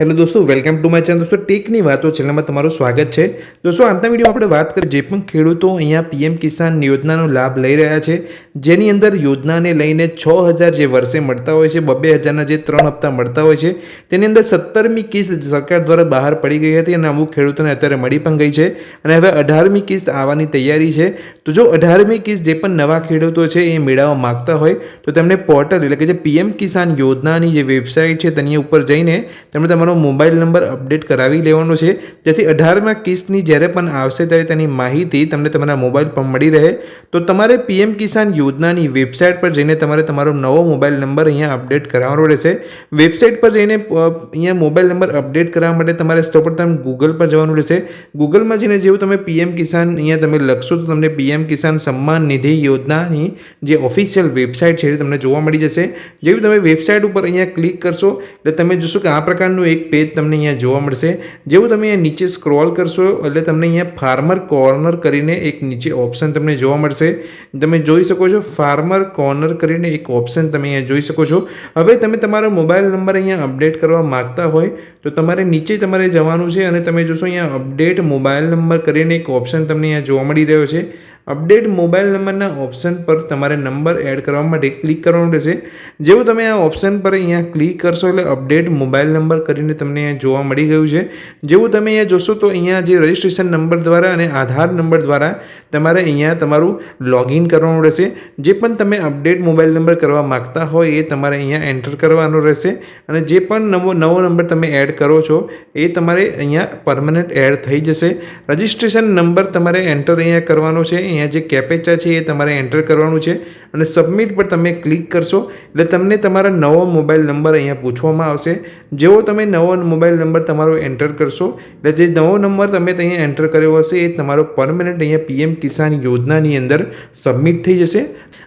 Hello दोस्तों, welcome to my channel. दोस्तों टेकनी वातो चैनल में તમારું સ્વાગત છે। दोस्तों આજના વિડીયો આપણે વાત કરીએ જે પણ ખેડૂતો અહીંયા પીએમ કિસાન યોજનાનો લાભ લઈ રહ્યા છે, જેની અંદર યોજનાને લઈને 6000 જે વર્ષે મળતા હોય છે, 2000ના જે 3 હપ્તા મળતા હોય છે, તેની અંદર 17મી કિસ્ત સરકાર દ્વારા બહાર પડી ગઈ હતી અને અમુક ખેડૂતોને અત્યારે મળી પણ ગઈ છે અને હવે 18મી કિસ્ત આવવાની તૈયારી છે। તો જો 18મી કિસ્ત જે પણ નવા ખેડૂતો છે એ મેળવવા માંગતા હોય તો તેમને પોર્ટલ એટલે કે જે પીએમ કિસાન યોજનાની જે વેબસાઇટ છે તેની ઉપર જઈને તેમણે તમારો મોબાઈલ નંબર અપડેટ કરાવી લેવાનો છે, જેથી 18મા કિસ્તની જ્યારે પણ આવશે ત્યારે તેની માહિતી તમને તમારા મોબાઈલ પર મળી રહે। તો તમારે પીએમ કિસાન યોજનાની વેબસાઇટ પર જઈને તમારે તમારો નવો મોબાઈલ નંબર અહીંયા અપડેટ કરાવવાનો રહેશે। વેબસાઇટ પર જઈને અહીંયા મોબાઈલ નંબર અપડેટ કરવા માટે તમારે સૌપ્રથમ ગૂગલ પર જવાનું રહેશે। ગૂગલમાં જઈને જેવું તમે પીએમ કિસાન અહીંયા તમે લખશો તો તમને પીએમ કિસાન સન્માન નિધિ યોજનાની જે ઓફિશિયલ વેબસાઇટ છે એ તમને જોવા મળી જશે। જેવું તમે વેબસાઇટ ઉપર અહીંયા ક્લિક કરશો એટલે તમે જોશો કે આ પ્રકારનું એક પેજ તમને અહીંયા જોવા મળશે। જેવું તમે અહીંયા નીચે સ્ક્રોલ કરશો એટલે તમને અહીંયા ફાર્મર કોર્નર કરીને એક નીચે ઓપ્શન તમને જોવા મળશે। તમે જોઈ શકો છો ફાર્મર કોર્નર કરીને એક ઓપ્શન તમે અહીંયા જોઈ શકો છો। હવે તમે તમારો મોબાઈલ નંબર અહીંયા અપડેટ કરવા માગતા હોય તો તમારે નીચે તમારે જવાનું છે અને તમે જોશો અહીંયા અપડેટ મોબાઈલ નંબર કરીને એક ઓપ્શન તમને અહીંયા જોવા મળી રહ્યો છે। અપડેટ મોબાઈલ નંબરના ઓપ્શન પર તમારે નંબર એડ કરવા માટે ક્લિક કરવાનું રહેશે। જેવું તમે આ ઓપ્શન પર અહીંયા ક્લિક કરશો એટલે અપડેટ મોબાઈલ નંબર કરીને તમને અહીંયા જોવા મળી ગયું છે। જેવું તમે અહીંયા જોશો તો અહીંયા જે રજિસ્ટ્રેશન નંબર દ્વારા અને આધાર નંબર દ્વારા તમારે અહીંયા તમારું લોગિન કરવાનું રહેશે। જે પણ તમે અપડેટ મોબાઈલ નંબર કરવા માગતા હોય એ તમારે અહીંયા એન્ટર કરવાનો રહેશે અને જે પણ નવો નંબર તમે એડ કરો છો એ તમારે અહીંયા પરમનન્ટ એડ થઈ જશે। રજિસ્ટ્રેશન નંબર તમારે એન્ટર અહીંયા કરવાનો છે। અહીંયા જે કેપ્ચા છે એ તમારે એન્ટર કરવાનું છે અને સબમિટ પર તમે ક્લિક કરશો એટલે તમને તમારો નવો મોબાઈલ નંબર અહીંયા પૂછવામાં આવશે। જેવો તમે નવો મોબાઈલ નંબર તમારો એન્ટર કરશો એટલે જે નવો નંબર તમે અહીંયા એન્ટર કર્યો હશે એ તમારો પરમનન્ટ અહીંયા પીએમ કિસાન યોજનાની અંદર સબમિટ થઈ જશે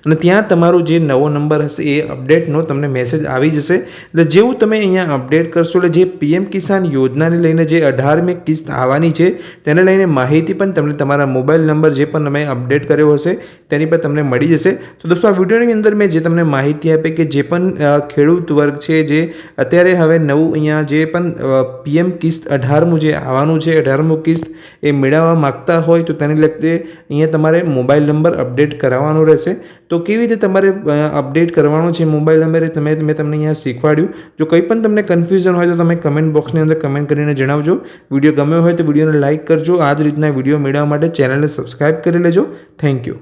અને ત્યાં તમારો જે નવો નંબર હશે એ અપડેટનો તમને મેસેજ આવી જશે। એટલે જેવું તમે અહીંયા અપડેટ કરશો એટલે જે પીએમ કિસાન યોજનાને લઈને જે 18મી કિસ્ત આવવાની છે તેને લઈને માહિતી પણ તમને તમારા મોબાઈલ નંબર જે પણ તમે અપડેટ કર્યો હશે તેની પર તમને મળી જશે। તો દોસ્તો આ વિડીયોની અંદર મેં જે તમને માહિતી આપી કે જે પણ ખેડૂત વર્ગ છે જે અત્યારે હવે નવું અહીંયા જે પણ પીએમ કિસ્ત 18મું જે આવવાનું છે 18મું કિસ્ત એ મેળવવા માગતા હોય તો તેને લગતે અહીંયા તમારે મોબાઈલ નંબર અપડેટ કરાવવાનો રહેશે। તો કેવી રીતે તમારે અપડેટ કરવાનો છે મોબાઈલ નંબર એ મેં તમને અહીંયા શીખવાડ્યું। જો કંઈ પણ તમને કન્ફ્યુઝન હોય તો તમે કમેન્ટ બોક્સની અંદર કમેન્ટ કરીને જણાવજો। વિડીયો ગમ્યો હોય તો વિડીયોને લાઇક કરજો। આ જ રીતના વિડીયો મેળવવા માટે ચેનલને સબસ્ક્રાઈબ કરી લેજો। Thank you.